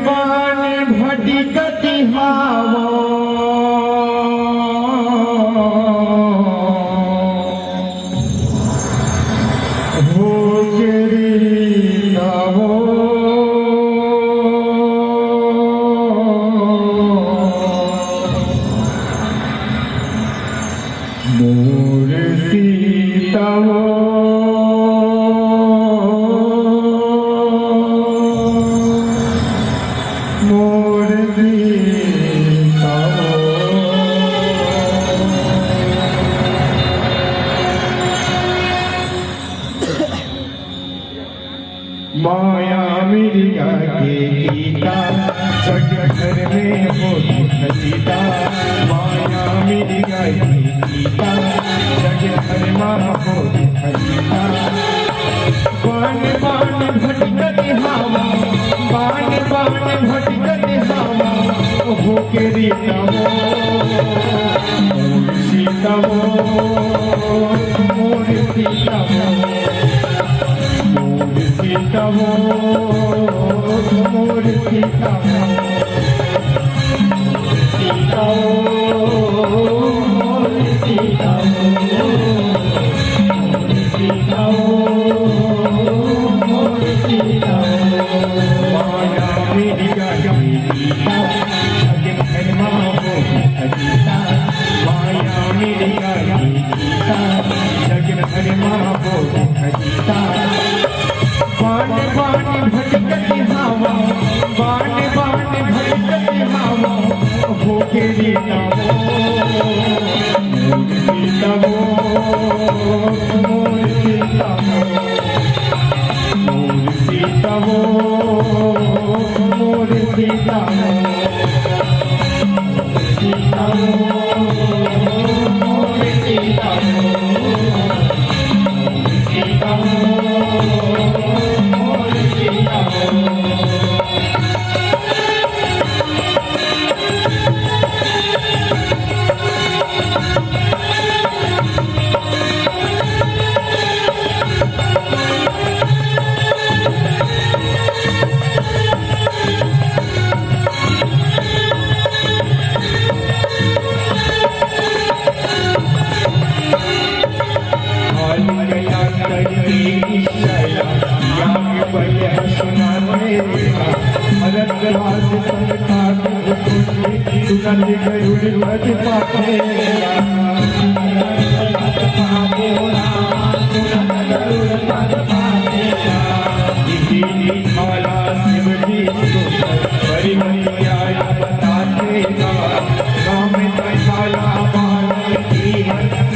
बाण भटकति हावो हो गिरी नावो मोर सीतावो मोर सीतावो माया मिर्गा के गीता जग घर में हो सीता माया मिर्गा के गीता जग घर में हो सीता बाण बाण भटकति हावा बाण बाण भटकति हावा हो के रीतावो मोर सीतावो मोर सीतावो मोर सीतावो मोर सीतावो सीतावो मोर सीतावो सीतावो मोर सीतावो माया मिर्गा के गीता जग घर में हो सीता माया मिर्गा के गीता जग घर में हो सीता बाण बाण भटकति हावा बाण बाण भटकति हावा हो के रीतावो मोर सीतावो मोर सीतावो मोर सीतावो मोर सीतावो सीतावो मोर सीतावो सीतावो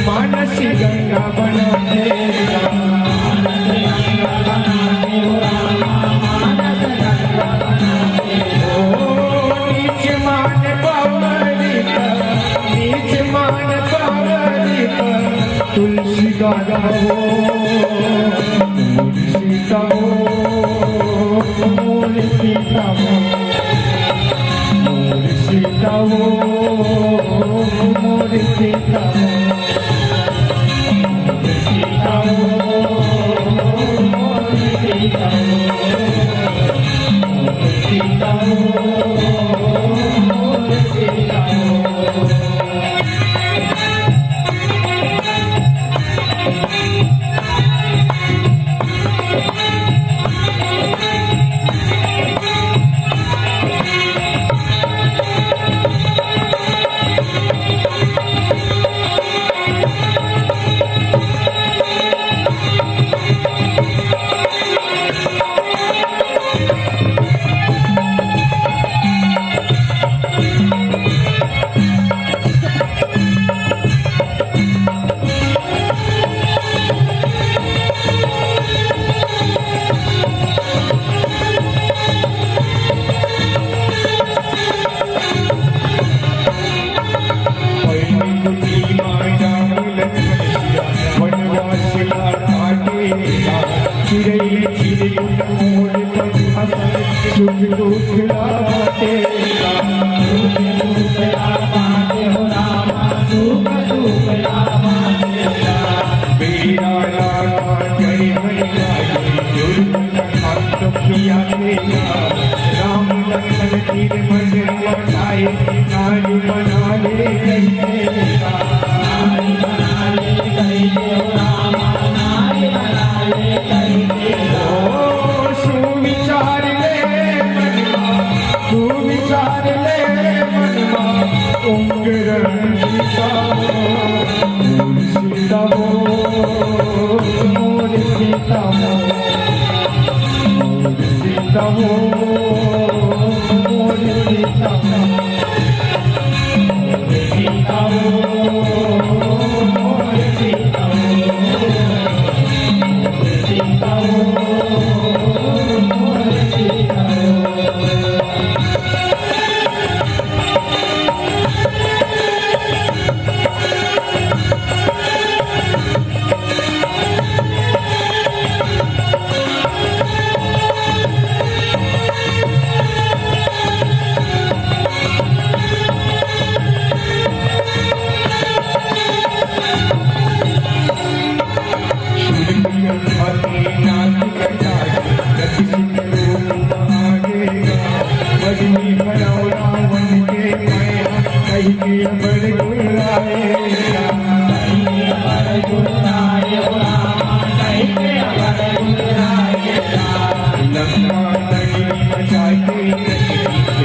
मानसी गंगा बनाते तुलसी गावो मोर सीतावो मोर सीतावो मोर सीतावो मोर सीतावो सीतावो मोर सीतावो सीतावो मोर सीतावो राम तीर मत मचाए नारी बना ले कैसे नारी बना ले कैसे हो रामा नारी बना ले कैसे ओ सुविचार ले मनमा सुविचार ले मनमा उंगर सीता मोर सीता सीता मोर सीता सीता मोर सीता सीता मोर सीता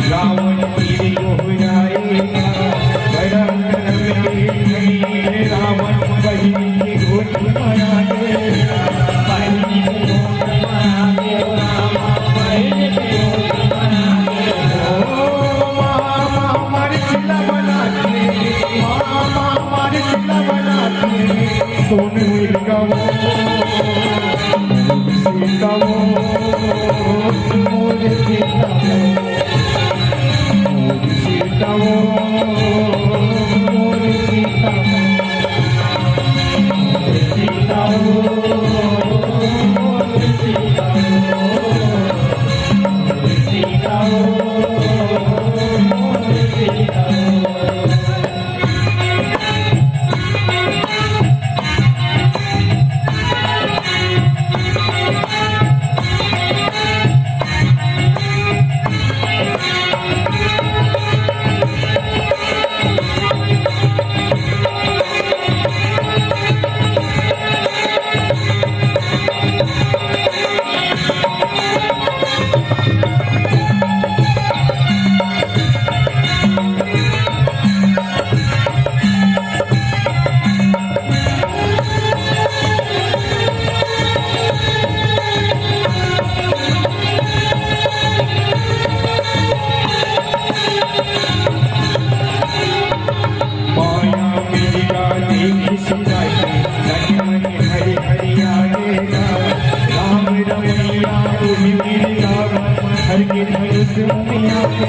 रावण तीर गोहराएगा बड़ा रावण बहिनी की गोद मारा देगा बहिनी की गोद बना दे ओ रामा बहिनी की गोद बना दे ओ मामा मार चिल्ला बनाते मामा मार चिल्ला बनाते सोन मिलगा वो सीता वो मोर सीता सीता वो मोर सीता सीता मोर सीता सीता मोर सीता हर के धनुष में आके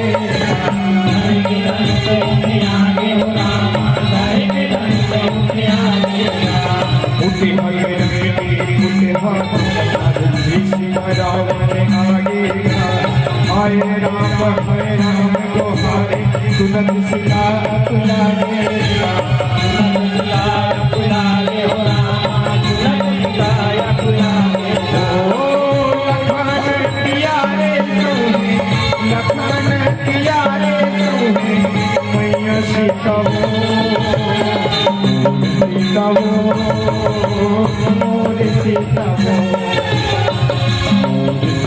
हर के धनुष में आगे हो रामा हर के धनुष में आगे उठे मगर उठे हाथ भीष्म रावण आगेगा आए राम को हारे तुरंत सिला तुला देगा तुरंत सिला ले हो रामा तुरंत सिला तुला देगा लखन प्यारे मैया सीता मोर सीता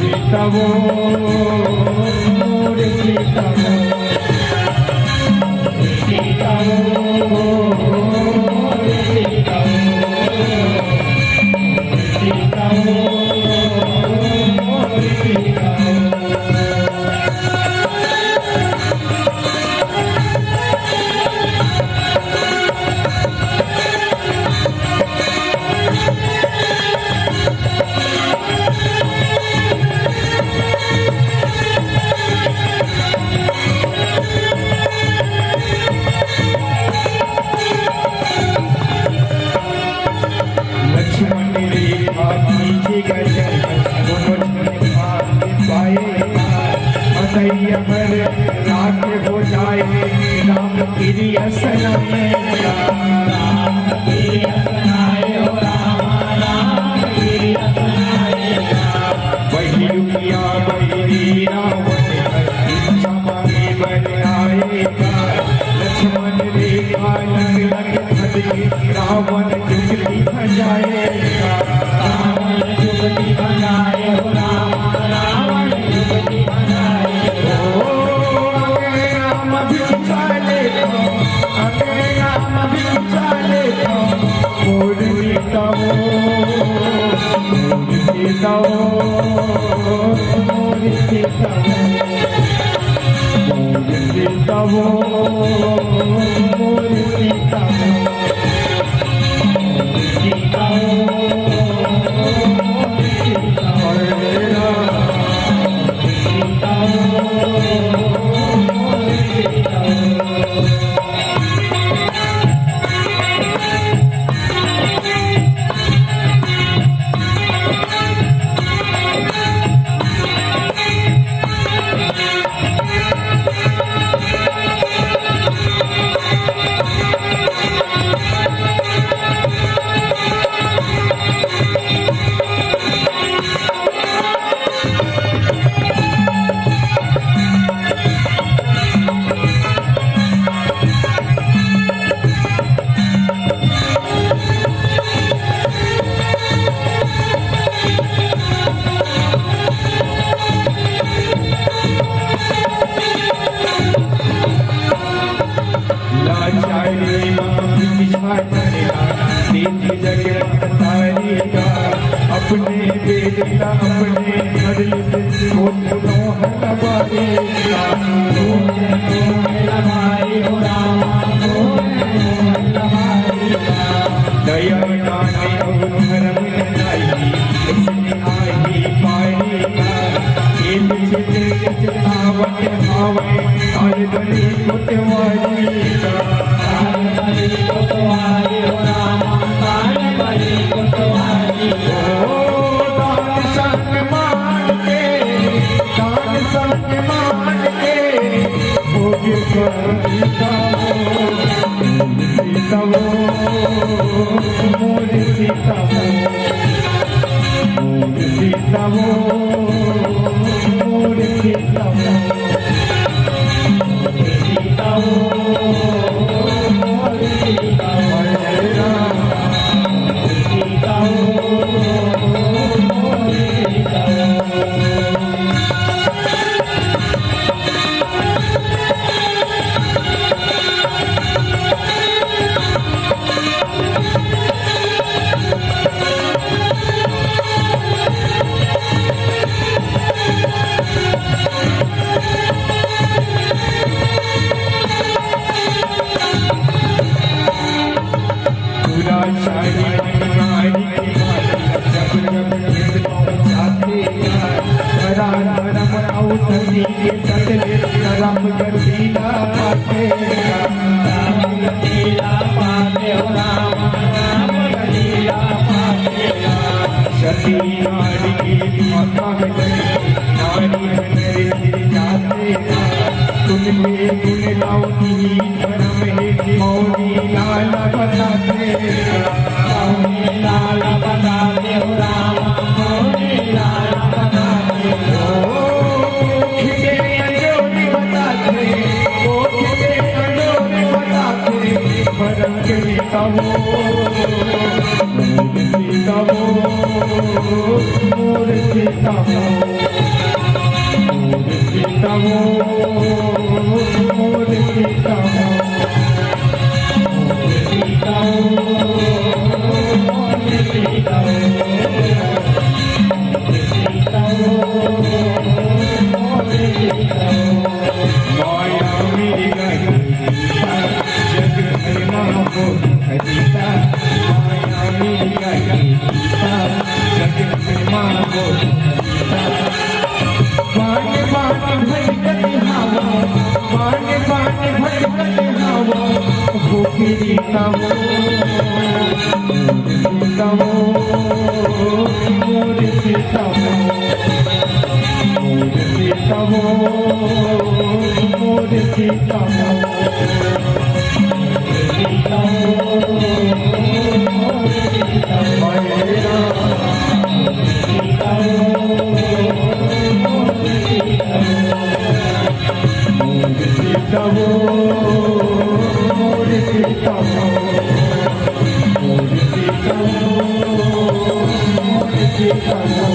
सीता मोर सीता सीता मोर सीता सीता मोर सीता रात हो जाए राम गिरी असन में राम गिरी असनाए हो रामा राम गिरी असनाए वही रुकिया वही रावण सीता वो मोर सीता सीता हरे राम सीता अपने बेटा अपने घर से लभाई हो रामा दया नाने और धर्म आई इसने आई पाएगा आवत आवे आज बड़ी कुटवारी कोतवाली हो रामा काल बड़ी कोतवाली दान संग मान के भोग सीता वो मोर सीता वो मोर सीता वो सीता मोर सीता हरे राम सीता मोर सीता सती नारी की माता नारी जाते तुमने गुण लाउनी धर्म है मौनी लाल बताते लाल बताते हो रामा मौनी लाल बताते खिले अंजोरी बताते ओ खिले अंजोरी बताते भरम के सीता वो मोर सीता वो मोर सीता सीता मोर सीता सीता मोर सीता माया मेरी गई जग हरिमा को खजीता माया मेरी गई जग हरिमा को बाने बाने भटकती हवा बाने बाने भटकती हवा भूखी सीता वो मोर सीता वो मोर सीता वो मोर सीता वो सीता मोर सीता हरे राम सीता मोर सीता सीता वो मोर सीता वो मोर सीता वो मोर सीता वो